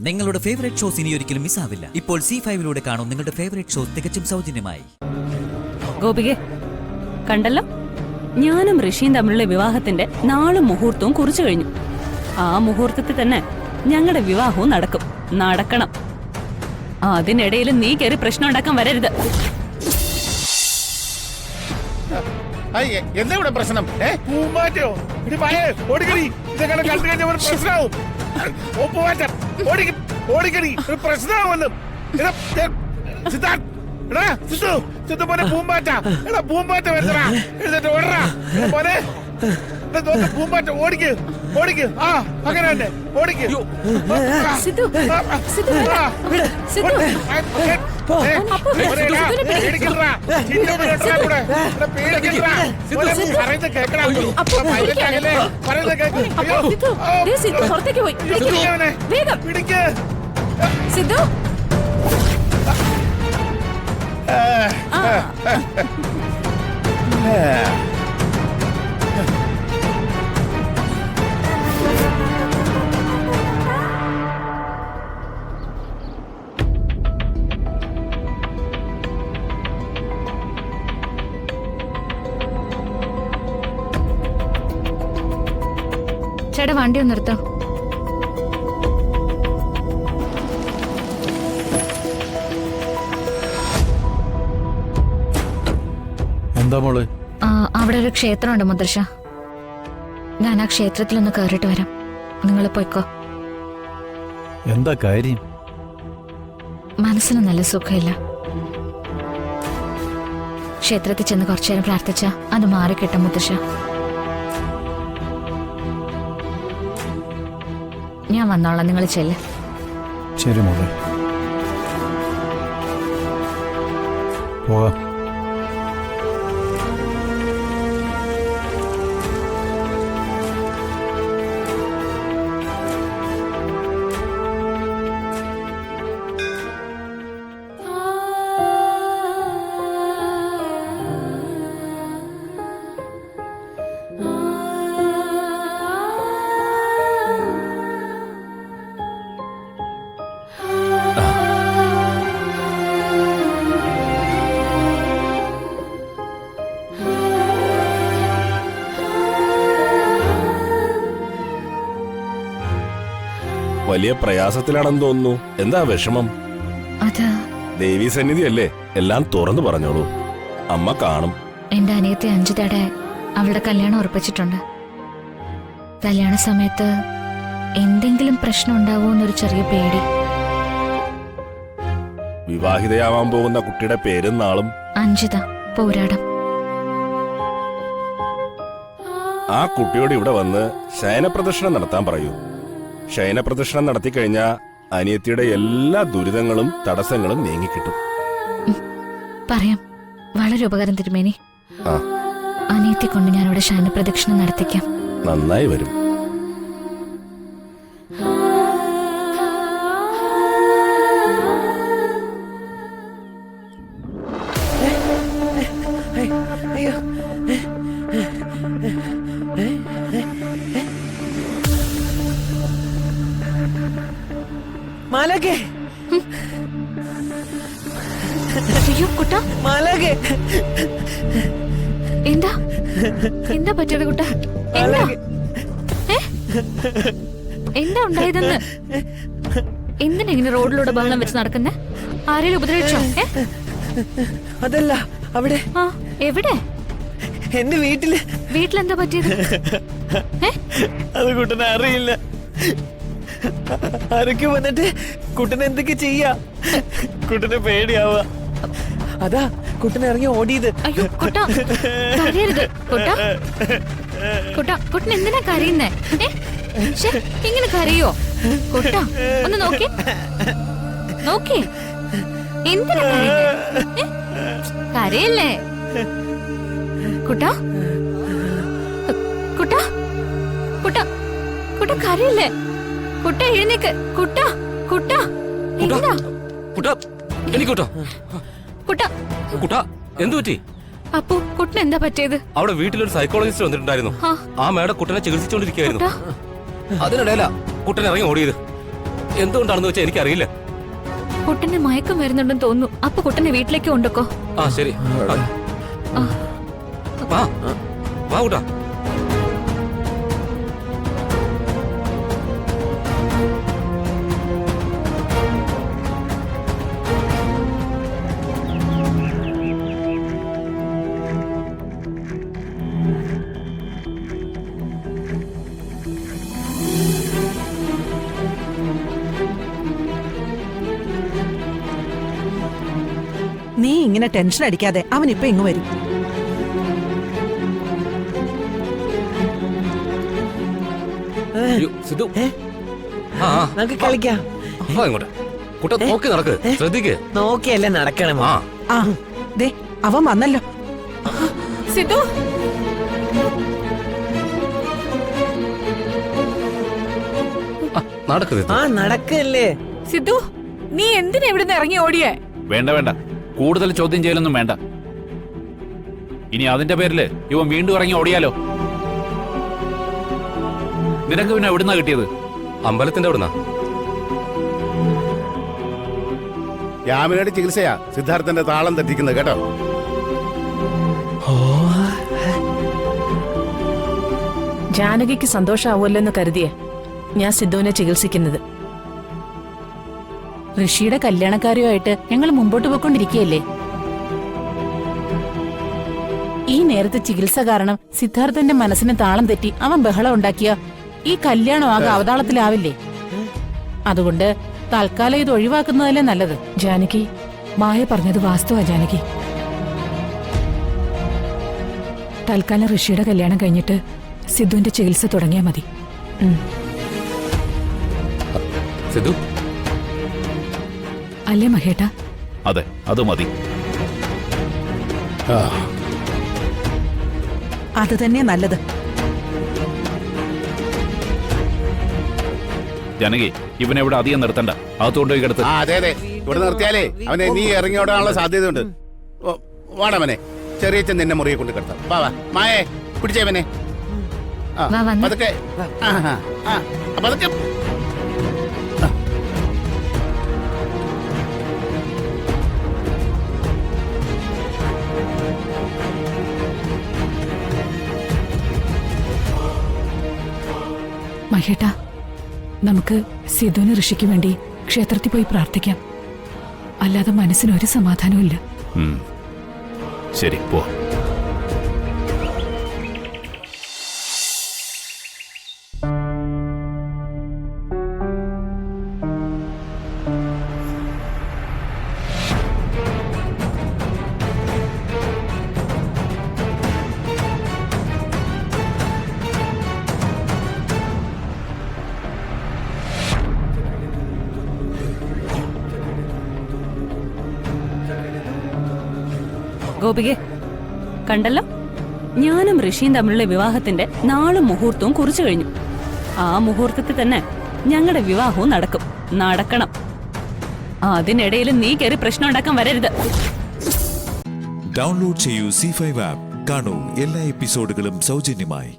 നിങ്ങളുടെ favourite shows ഇനി ഒരിക്കലും മിസ്സാവില്ല. ഇപ്പോൾ C5 കാണും നിങ്ങളുടെ ഫേവറേറ്റ് ഷോസ് തികച്ചും സൗജന്യമായി. ഗോപികെ, കണ്ടല്ലോ, ഞാനും ഋഷിയും തമ്മിലുള്ള വിവാഹത്തിന്റെ നാളും മുഹൂർത്തവും കുറിച്ചു കഴിഞ്ഞു. ആ മുഹൂർത്തത്തിൽ തന്നെ ഞങ്ങളുടെ വിവാഹവും നടക്കണം. അതിനിടയിൽ നീ കയറി പ്രശ്നം ഉണ്ടാക്കാൻ വരരുത്. എന്താ ഇവിടെ പ്രശ്നം? ഓടിക്കടി പ്രശ്നമാവുന്നു. പൂമ്പാറ്റ വരുന്നടാ, എഴുന്നേറ്റ് ഓടറാ മോനെ. പൂമ്പാറ്റ ഓടിക്ക് ഓടിക്ക്. ആ അങ്ങനെ തന്നെ ഓടിക്ക്. പിടിക്ക്. ചേട്ടാ, വണ്ടി ഒന്ന് നിർത്താം. എന്താ മോള്? അവിടെ ഒരു ക്ഷേത്രമുണ്ട് മുദ്രശ. ഞാൻ ആ ക്ഷേത്രത്തിലൊന്ന് കയറിയിട്ട് വരാം. നിങ്ങൾ പോയിക്കോ. എന്താ കാര്യം? മനസ്സിന് നല്ല സുഖമില്ല. ക്ഷേത്രത്തിൽ ചെന്ന് കുറച്ചു നേരം പ്രാർത്ഥിച്ച അത് മാറിക്കിട്ടും മുത്തശ്ശ. ഞാൻ വന്നോളാം, നിങ്ങൾ ചെല്ല്. ശരി മോളെ, പോവാം. വലിയ പ്രയാസത്തിലാണെന്ന് തോന്നുന്നു. എന്താ വിഷമം? ദേവീ സന്നിധി അല്ലേ, എല്ലാം തുറന്നു പറഞ്ഞോളൂ. അമ്മ കാണും. എന്റെ അനിയത്തെ അഞ്ജിതയുടെ അവളുടെ കല്യാണം ഉറപ്പിച്ചിട്ടുണ്ട്. കല്യാണ സമയത്ത് എന്തെങ്കിലും പ്രശ്നം ഉണ്ടാവോ എന്നൊരു ചെറിയ പേടി. വിവാഹിതയാവാൻ പോകുന്ന കുട്ടിയുടെ പേരും നാളും? അഞ്ജിത പോരാടം. ആ കുട്ടിയോട് ഇവിടെ വന്ന് ശയനപ്രദക്ഷിണം നടത്താൻ പറയൂ. ശയനപ്രദക്ഷിണം നടത്തിക്കഴിഞ്ഞാ അനിയത്തിയുടെ എല്ലാ ദുരിതങ്ങളും തടസ്സങ്ങളും നീങ്ങിക്കിട്ടും. പറയാം, വളരെ ഉപകാരം തിരുമേനി. അനിയത്തി കൊണ്ട് ഞാനിവിടെ ശയനപ്രദക്ഷിണം നടത്തിക്കാം. നന്നായി വരും. മാലകെ, അയ്യോ കുട്ടാ, മാലകെ, എന്താ എന്താ പറ്റിയത് കുട്ടാ? എന്താ എന്താ ഉണ്ടായതെന്ന്? എന്തിനാ ഇങ്ങനെ റോഡിലൂടെ ബഹളം വെച്ച് നടക്കുന്നേ? ആരെയും ഉപദ്രവിച്ചോ? അതല്ല, അവിടെ. എവിടെ? എന്റെ വീട്ടില്. വീട്ടിലെന്താ പറ്റിയത്? അത് കുട്ടനെ അറിയില്ല. ആരൊക്കെ വന്നിട്ട് കുട്ടനെ എന്തൊക്കെ ചെയ്യാ? കുട്ടനെ പേടിയാവാ. അതാ കുട്ടനെ ഇറങ്ങി ഓടിയത്. അയ്യോ കുട്ടാ, കരയരുത് കുട്ടാ. കുട്ടാ, കുട്ടൻ എന്തിനാ കരയുന്നേ? ഇങ്ങനെ കരയോ? കുട്ടാ, ഒന്ന് നോക്കി നോക്കി. എന്തിനാ കരയുന്നേ? കരയല്ലേ കുട്ടാ? കുട്ടാ കുട്ടാ കുട്ടാ, കരയല്ലേ കുട്ടാ? എഴുന്നേക്ക് കുട്ടാ. കുട്ടാ എന്താ കുട്ടാ? എനിക്കുട്ടോ കുട്ടാ? കുട്ടാ, എന്തു പറ്റി? അപ്പു, കുട്ടന് എന്താ പറ്റിയത്? അവിടെ വീട്ടിലൊരു സൈക്കോളജിസ്റ്റ് വന്നിട്ടുണ്ടായിരുന്നു. ആ മേഡം കുട്ടനെ ചികിത്സിച്ചോണ്ടിരിക്കുകയായിരുന്നു. അതിനിടയില കുട്ടൻ ഇറങ്ങി ഓടിയത്. എന്തുകൊണ്ടാണെന്ന് വെച്ചാൽ എനിക്കറിയില്ല. കുട്ടന് മയക്കം വരുന്നുണ്ടെന്ന് തോന്നുന്നു. അപ്പൊ കുട്ടനെ വീട്ടിലേക്ക് കൊണ്ടുക്കോ. ആ ശരി. വാ വാ കുട്ടാ. നീ ഇങ്ങനെ ടെൻഷൻ അടിക്കാതെ, അവൻ ഇപ്പൊ ഇങ്ങ് വരും. അയ്യോ, സിദ്ധു. ആ നമുക്ക് കളിക്കാം. വാ ഇങ്ങോട്ട്. കുട്ട നോക്കി നടക്ക്, ശ്രദ്ധിക്ക്. നോക്കിയല്ലേ നടക്കണം. ആ ആ ദേ അവൻ വന്നല്ലോ. സിദ്ധു, നടക്ക് സിദ്ധു. ആ നടക്കല്ലേ. സിദ്ധു, നീ എന്തിനാ ഇവിടുന്ന് ഇറങ്ങി ഓടിയേ? വേണ്ട വേണ്ട, കൂടുതൽ ചോദ്യം ചെയ്യലൊന്നും വേണ്ട. ഇനി അതിന്റെ പേരില് ഇവൻ വീണ്ടും ഇറങ്ങി ഓടിയാലോ? നിനക്ക് പിന്നെ എവിടുന്നാ കിട്ടിയത്? അമ്പലത്തിന്റെ അവിടുന്നാ. യാമിനയുടെ ചികിത്സയാ സിദ്ധാർത്ഥന്റെ താളം തെറ്റിക്കുന്നത് കേട്ടോ. ജാനകിക്ക് സന്തോഷാവുമല്ലോ എന്ന് കരുതിയേ ഞാൻ സിദ്ധുവിനെ ചികിത്സിക്കുന്നത്. ഋഷിയുടെ കല്യാണക്കാരിയുമായിട്ട് ഞങ്ങൾ മുമ്പോട്ട് പോയിക്കൊണ്ടിരിക്കുകയല്ലേ. ഈ നേരത്തെ ചികിത്സ കാരണം സിദ്ധാർത്ഥന്റെ മനസ്സിന് താളം തെറ്റി അവൻ ബഹളം ഉണ്ടാക്കിയ ഈ കല്യാണം ആകെ അവതാളത്തിലാവില്ലേ. അതുകൊണ്ട് തൽക്കാലം ഇത് ഒഴിവാക്കുന്നതല്ലേ നല്ലത്. ജാനകി, മായ പറഞ്ഞത് വാസ്തവ. ജാനകി, തൽക്കാലം ഋഷിയുടെ കല്യാണം കഴിഞ്ഞിട്ട് സിദ്ധുവിന്റെ ചികിത്സ തുടങ്ങിയാൽ മതി. സിദ്ധു, അല്ലേ മഹേട്ട? അതെ, അത് മതി. അത് തന്നെ നല്ലത്. ജാനകി, ഇവനെ ഇവിടെ അധികം നിർത്തണ്ട. അകത്തോണ്ടുപോയി കിടത്ത്. അതെ അതെ, ഇവിടെ നിർത്തിയാലേ അവനെ നീ ഇറങ്ങിയോടാനുള്ള സാധ്യതയുണ്ട്. വാടവനെ, ചെറിയച്ഛൻ നിന്നെ മുറിയെ കൊണ്ട് കിടത്താം. വാ വാ മായേ, പിടിച്ചേവനെ. വാ, വന്ന്. പതുക്കെ പതുക്കെ. മഹേട്ട, നമുക്ക് സിദ്ധുവിന് ഋഷിക്ക് വേണ്ടി ക്ഷേത്രത്തിൽ പോയി പ്രാർത്ഥിക്കാം. അല്ലാതെ മനസ്സിന് ഒരു സമാധാനവും ഇല്ല. ശരി, പോ. ഗോപികെ, കണ്ടല്ലോ, ഞാനും ഋഷിയും തമ്മിലുള്ള വിവാഹത്തിന്റെ നാളും മുഹൂർത്തവും കുറിച്ചു കഴിഞ്ഞു. ആ മുഹൂർത്തത്തിൽ തന്നെ ഞങ്ങളുടെ വിവാഹവും നടക്കണം. അതിനിടയിൽ നീ കയറി പ്രശ്നം ഉണ്ടാക്കാൻ വരരുത്. ഡൗൺലോഡ് ചെയ്യൂ C5 ആപ്പ്. കാണൂ എല്ലാ എപ്പിസോഡുകളും സൗജന്യമായി.